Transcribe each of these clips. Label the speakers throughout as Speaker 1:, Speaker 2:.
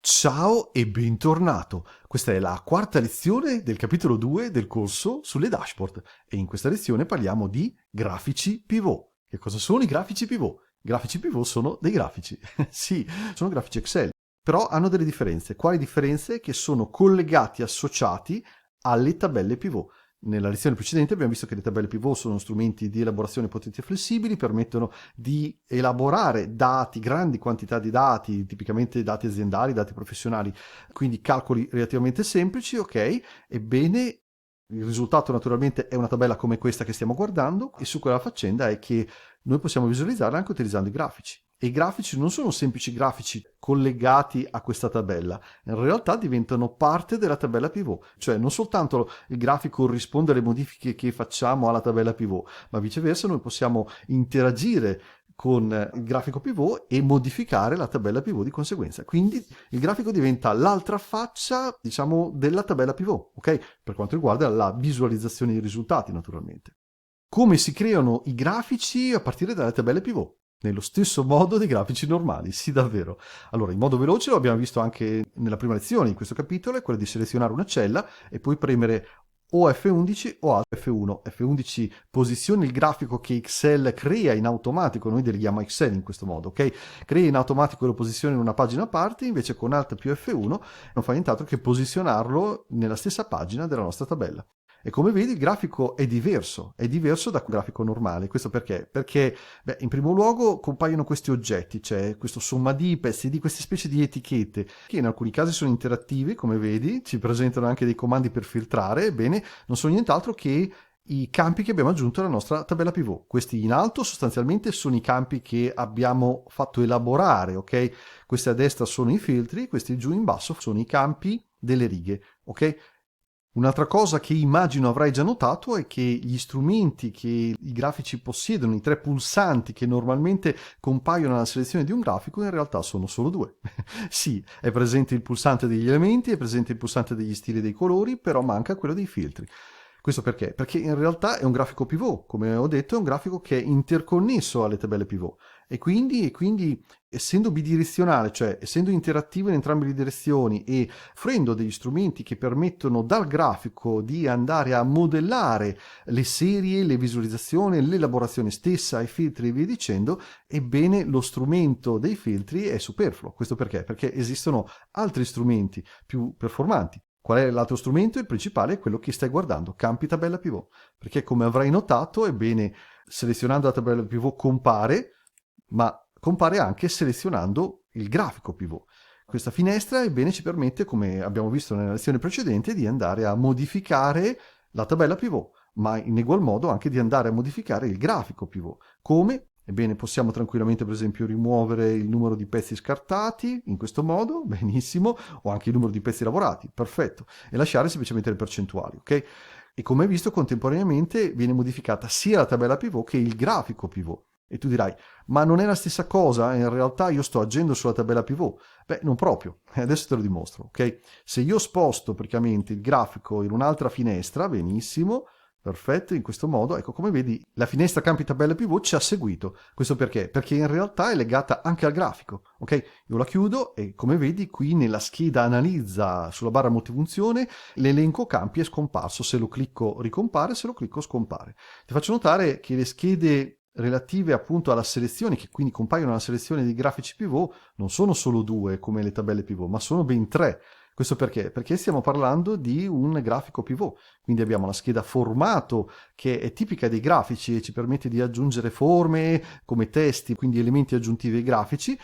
Speaker 1: Ciao e bentornato! Questa è la quarta lezione del capitolo 2 del corso sulle dashboard e in questa lezione parliamo di grafici pivot. Che cosa sono i grafici pivot? I grafici pivot sono dei grafici. Sì, sono grafici Excel, però hanno delle differenze. Quali differenze? Che sono collegati, associati alle tabelle pivot. Nella lezione precedente abbiamo visto che le tabelle pivot sono strumenti di elaborazione potenti e flessibili, permettono di elaborare dati, grandi quantità di dati, tipicamente dati aziendali, dati professionali, quindi calcoli relativamente semplici, ok? Ebbene, il risultato naturalmente è una tabella come questa che stiamo guardando e su quella faccenda è che noi possiamo visualizzarla anche utilizzando i grafici. E i grafici non sono semplici grafici collegati a questa tabella, in realtà diventano parte della tabella pivot, cioè non soltanto il grafico risponde alle modifiche che facciamo alla tabella pivot, ma viceversa noi possiamo interagire con il grafico pivot e modificare la tabella pivot di conseguenza. Quindi il grafico diventa l'altra faccia, diciamo, della tabella pivot, ok? Per quanto riguarda la visualizzazione dei risultati, naturalmente. Come si creano i grafici a partire dalle tabelle pivot? Nello stesso modo dei grafici normali, sì davvero. Allora, in modo veloce lo abbiamo visto anche nella prima lezione in questo capitolo, è quello di selezionare una cella e poi premere o F11 o Alt F1. F11 posiziona il grafico che Excel crea in automatico, noi deleghiamo a Excel in questo modo, ok? Crea in automatico e lo posiziona in una pagina a parte, invece con Alt più F1 non fa nient'altro che posizionarlo nella stessa pagina della nostra tabella. E come vedi il grafico è diverso da un grafico normale. Questo perché? Perché in primo luogo compaiono questi oggetti, cioè questo somma di, pezzi di queste specie di etichette, che in alcuni casi sono interattivi, come vedi, ci presentano anche dei comandi per filtrare, ebbene, non sono nient'altro che i campi che abbiamo aggiunto alla nostra tabella pivot. Questi in alto sostanzialmente sono i campi che abbiamo fatto elaborare, ok? Questi a destra sono i filtri, questi giù in basso sono i campi delle righe, ok? Un'altra cosa che immagino avrai già notato è che gli strumenti che i grafici possiedono, i tre pulsanti che normalmente compaiono alla selezione di un grafico, in realtà sono solo due. Sì, è presente il pulsante degli elementi, è presente il pulsante degli stili dei colori, però manca quello dei filtri. Questo perché? Perché in realtà è un grafico pivot, come ho detto, è un grafico che è interconnesso alle tabelle pivot e quindi essendo bidirezionale, cioè essendo interattivo in entrambe le direzioni e offrendo degli strumenti che permettono dal grafico di andare a modellare le serie, le visualizzazioni, l'elaborazione stessa, i filtri e via dicendo, ebbene lo strumento dei filtri è superfluo. Questo perché? Perché esistono altri strumenti più performanti. Qual è l'altro strumento? Il principale è quello che stai guardando, campi tabella pivot, perché come avrai notato, ebbene, selezionando la tabella pivot compare, ma compare anche selezionando il grafico pivot. Questa finestra, ebbene, ci permette, come abbiamo visto nella lezione precedente, di andare a modificare la tabella pivot, ma in egual modo anche di andare a modificare il grafico pivot. Come? Ebbene, possiamo tranquillamente, per esempio, rimuovere il numero di pezzi scartati, in questo modo, benissimo, o anche il numero di pezzi lavorati, perfetto, e lasciare semplicemente le percentuali, ok? E come hai visto, contemporaneamente viene modificata sia la tabella pivot che il grafico pivot. E tu dirai, ma non è la stessa cosa? In realtà io sto agendo sulla tabella pivot. Beh, non proprio. Adesso te lo dimostro, ok? Se io sposto praticamente il grafico in un'altra finestra, benissimo, perfetto, in questo modo, ecco come vedi la finestra campi tabella pivot ci ha seguito. Questo perché? Perché in realtà è legata anche al grafico, ok? Io la chiudo e come vedi qui nella scheda analizza sulla barra multifunzione l'elenco campi è scomparso, se lo clicco ricompare, se lo clicco scompare. Ti faccio notare che le schede relative appunto alla selezione, che quindi compaiono alla selezione dei grafici pivot, non sono solo due come le tabelle pivot, ma sono ben tre. Questo perché? Perché stiamo parlando di un grafico pivot, quindi abbiamo la scheda formato che è tipica dei grafici e ci permette di aggiungere forme come testi, quindi elementi aggiuntivi ai grafici,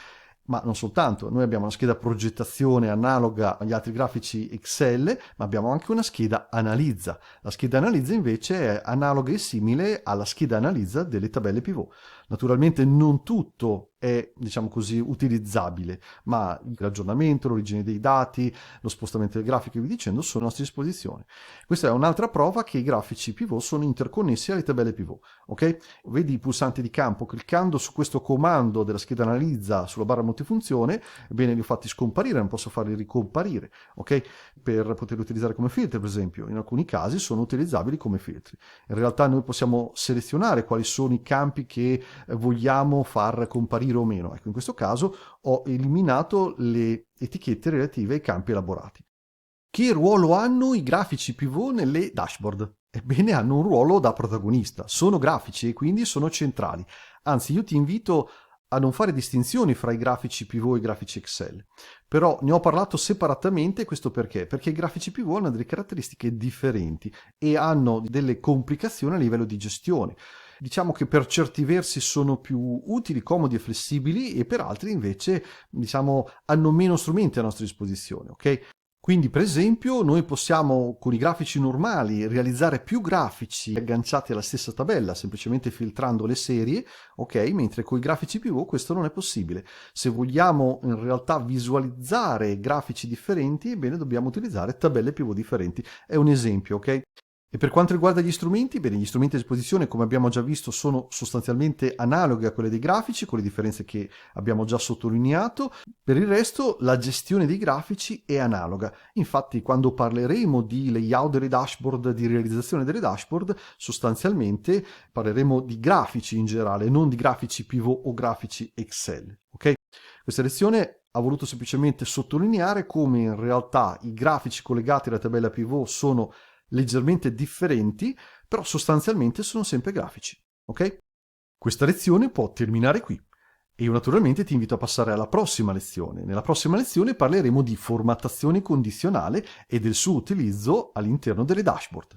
Speaker 1: ma non soltanto, noi abbiamo una scheda progettazione analoga agli altri grafici Excel, ma abbiamo anche una scheda analizza. La scheda analizza invece è analoga e simile alla scheda analizza delle tabelle pivot. Naturalmente non tutto è, diciamo così, utilizzabile, ma il ragionamento, l'origine dei dati, lo spostamento del grafico e via dicendo sono a nostra disposizione. Questa è un'altra prova che i grafici pivot sono interconnessi alle tabelle pivot, ok? Vedi i pulsanti di campo, cliccando su questo comando della scheda analizza sulla barra multifunzione, ebbene li ho fatti scomparire, non posso farli ricomparire, ok? Per poterli utilizzare come filtri, per esempio, in alcuni casi sono utilizzabili come filtri. In realtà noi possiamo selezionare quali sono i campi che vogliamo far comparire o meno. Ecco, in questo caso ho eliminato le etichette relative ai campi elaborati. Che ruolo hanno i grafici pivot nelle dashboard? Ebbene, hanno un ruolo da protagonista. Sono grafici e quindi sono centrali. Anzi, io ti invito a non fare distinzioni fra i grafici pivot e i grafici Excel. Però ne ho parlato separatamente, questo perché? Perché i grafici pivot hanno delle caratteristiche differenti e hanno delle complicazioni a livello di gestione. Diciamo che per certi versi sono più utili, comodi e flessibili e per altri invece, diciamo, hanno meno strumenti a nostra disposizione, ok? Quindi, per esempio, noi possiamo con i grafici normali realizzare più grafici agganciati alla stessa tabella, semplicemente filtrando le serie, ok? Mentre con i grafici pivot questo non è possibile. Se vogliamo in realtà visualizzare grafici differenti, ebbene dobbiamo utilizzare tabelle pivot differenti. È un esempio, ok? E per quanto riguarda gli strumenti, bene, gli strumenti a disposizione, come abbiamo già visto, sono sostanzialmente analoghi a quelli dei grafici, con le differenze che abbiamo già sottolineato. Per il resto, la gestione dei grafici è analoga. Infatti, quando parleremo di layout delle dashboard, di realizzazione delle dashboard, sostanzialmente parleremo di grafici in generale, non di grafici pivot o grafici Excel. Ok? Questa lezione ha voluto semplicemente sottolineare come in realtà i grafici collegati alla tabella pivot sono leggermente differenti, però sostanzialmente sono sempre grafici, ok? Questa lezione può terminare qui e io naturalmente ti invito a passare alla prossima lezione. Nella prossima lezione parleremo di formattazione condizionale e del suo utilizzo all'interno delle dashboard.